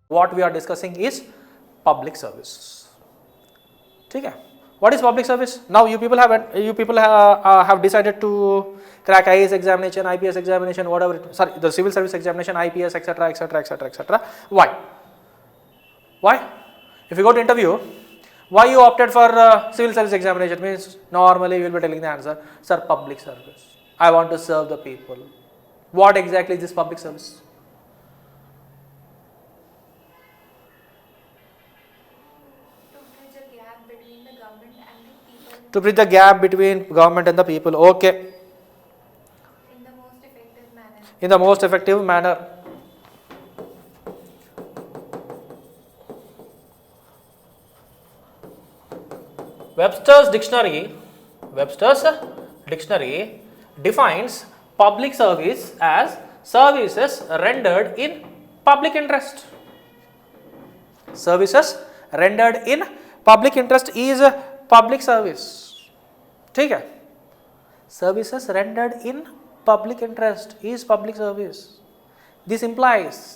what we are discussing is public service. Okay. What is public service? Now you people have decided to crack IAS examination, IPS examination, whatever. The civil service examination, IPS, etc., etc., etc., etc. Why? Why? If you go to interview, why you opted for civil service examination? Means normally you will be telling the answer, sir, public service. I want to serve the people. What exactly is this public service? To bridge the gap between government and the people. Okay. In the most effective manner. In the most effective manner. Webster's dictionary defines public service as services rendered in public interest. Services rendered in public interest is public service. ठीक है? Services rendered in public interest is public service. This implies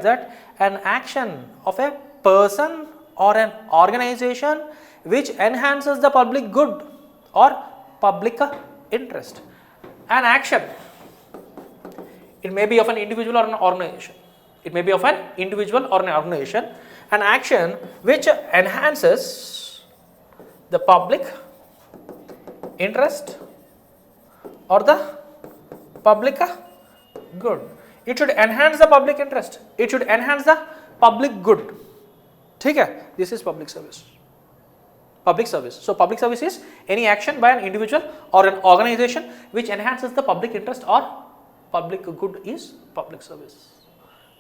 that an action of a person or an organization which enhances the public good or public interest. An action, it may be of an individual or an organization. It may be of an individual or an organization. An action which enhances the public interest or the public good. It should enhance the public interest. It should enhance the public good. ठीक है? This is public service. Public service. So public service is any action by an individual or an organization which enhances the public interest or public good is public service.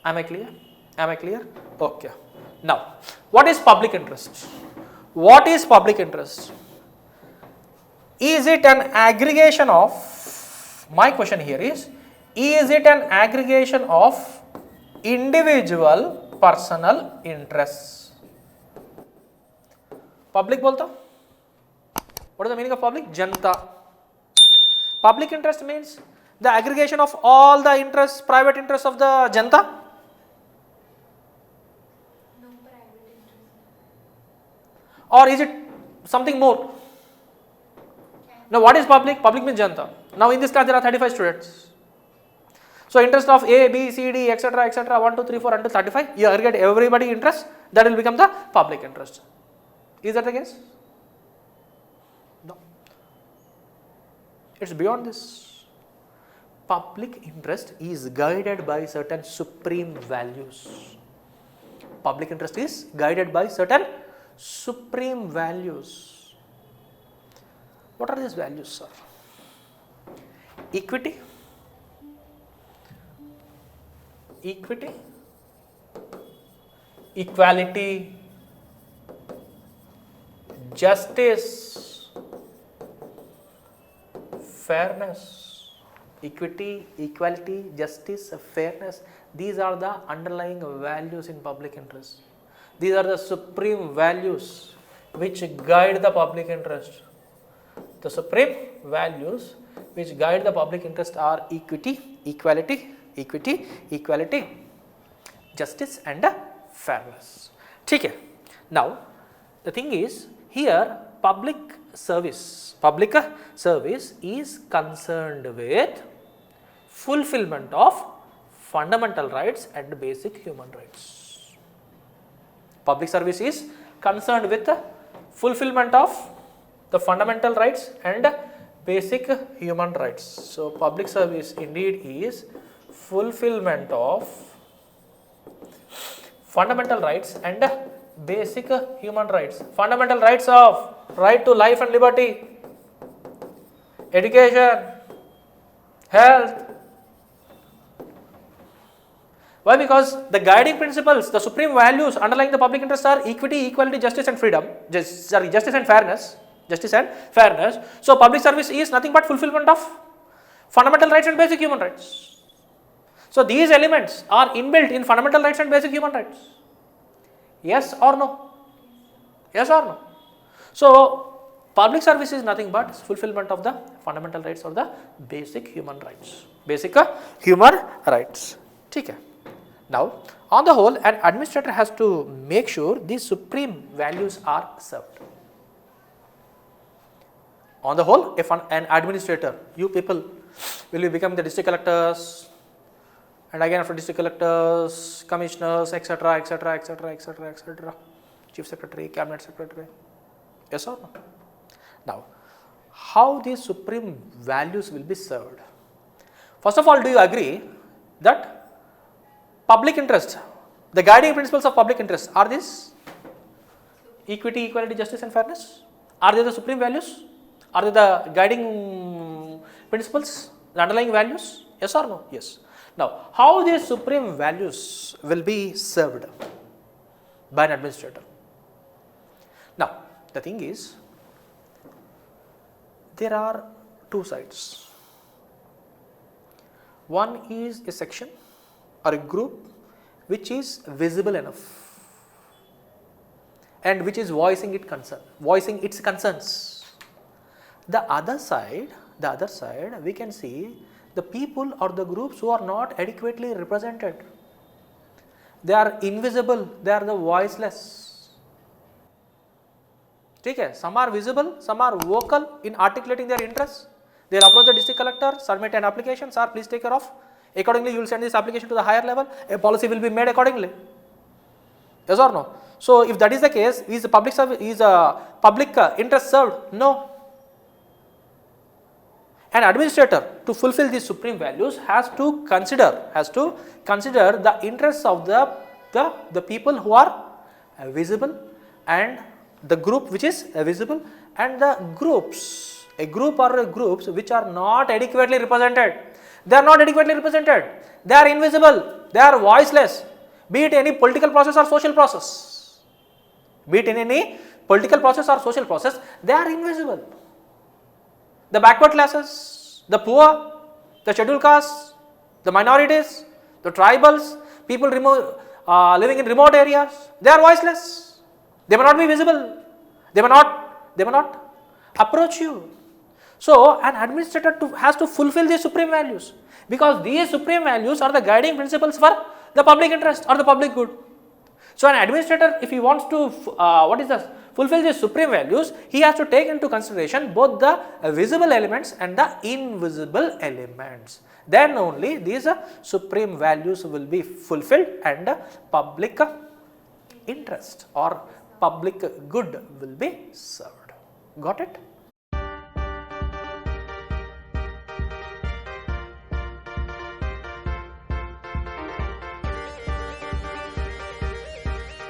Am I clear? Am I clear? Okay. Now, what is public interest? What is public interest? Is it an aggregation of, my question here is it an aggregation of individual personal interests? Public bolta? What is the meaning of public? Janta. Public interest means the aggregation of all the interests, private interests of the janta. No private interest. Or is it something more? Now what is public? Public means janta. Now in this class there are 35 students. So interest of A, B, C, D, etc., etc., 1, 2, 3, 4 until 35, you aggregate everybody interest, that will become the public interest. Is that the case? No. It's beyond this. Public interest is guided by certain supreme values. Public interest is guided by certain supreme values. What are these values, sir? Equity, equality, justice, fairness. Equity, equality, justice, fairness, these are the underlying values in public interest. These are the supreme values which guide the public interest. The supreme values which guide the public interest are equity, equality, justice and fairness. ठीक है? Now, the thing is, here public service is concerned with fulfillment of fundamental rights and basic human rights. Public service is concerned with the fulfillment of the fundamental rights and basic human rights. So public service indeed is fulfillment of fundamental rights and basic human rights. Fundamental rights of right to life and liberty, education, health. Why? Because the guiding principles, the supreme values underlying the public interest are equity, equality, justice and freedom. Justice and fairness. So public service is nothing but fulfillment of fundamental rights and basic human rights. So these elements are inbuilt in fundamental rights and basic human rights. Yes or no? Yes or no? So public service is nothing but fulfillment of the fundamental rights or the basic human rights. ठीक है? Now, on the whole, an administrator has to make sure these supreme values are served. On the whole, if an administrator, you people will be becoming the district collectors, and again after district collectors, commissioners, etc., etc., etc., etc., etc., chief secretary, cabinet secretary, yes or no? Now, how these supreme values will be served? First of all, do you agree that public interest, the guiding principles of public interest are these? Equity, equality, justice and fairness? Are they the supreme values? Are they the guiding principles, the underlying values? Yes or no? Yes. Now, how these supreme values will be served by an administrator? Now, the thing is, there are two sides. One is a section or a group which is visible enough and which is voicing its concerns. The other side, we can see the people or the groups who are not adequately represented. They are invisible, they are the voiceless. Okay? Some are visible, some are vocal in articulating their interests. They will approach the district collector, submit an application, sir, please take care of. Accordingly, you will send this application to the higher level, a policy will be made accordingly. Yes or no? So, if that is the case, is public interest served? No. An administrator, to fulfill these supreme values, has to consider the interests of the people who are visible and the group which is visible and the groups, a group or groups which are not adequately represented. They are not adequately represented. They are invisible. They are voiceless. Be it any political process or social process. Be it in any political process or social process, they are invisible. The backward classes, the poor, the scheduled castes, the minorities, the tribals, people living in remote areas, they are voiceless. They may not be visible. They may not approach you. So, an administrator has to fulfill these supreme values, because these supreme values are the guiding principles for the public interest or the public good. So, an administrator, if he wants to fulfill these supreme values, he has to take into consideration both the visible elements and the invisible elements. Then only these supreme values will be fulfilled and public interest or public good will be served. Got it?